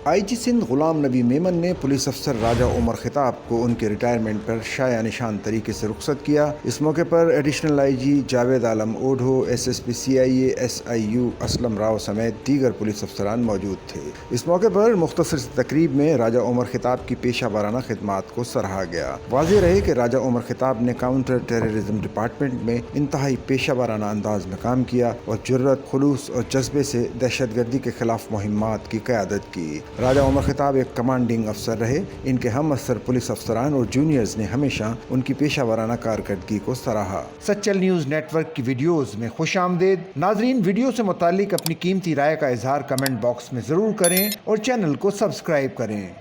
IG Sindh Ghulam Nabi Memon ने police अफसर राजा उमर खिताब को उनके रिटायरमेंट पर शाया निशान तरीके से रुखसत किया। इस मौके पर additional IG Javed Alam ओढ़ो, SSP CIA SIU Aslam Rao समेत दीगर पुलिस अफसरान मौजूद थे। इस मौके पर मुख्तसर तकरीब में राजा उमर खिताब की पेशा वाराना खिदमात को सराहा गया। वाज़ेह रहे कि राजा उमर खिताब ने काउंटर टेररिज्म डिपार्टमेंट में इंतहाई पेशा वाराना अंदाज में काम किया और जुर्रत, खुलूस और जज्बे से दहशतगर्दी के खिलाफ मुहिम्मात की क़यादत की। राजा उमर खिताब एक कमांडिंग अफसर रहे। इनके हम असर पुलिस अफसरान और जूनियर्स ने हमेशा उनकी पेशा वाराना कारकर्दगी को सराहा। सच्चल न्यूज़ नेटवर्क की वीडियोज़ में खुश आमदेद। नाजरीन, वीडियो से मुताल्लिक अपनी कीमती राय का इजहार कमेंट बॉक्स में ज़रूर करें और चैनल को सब्सक्राइब करें।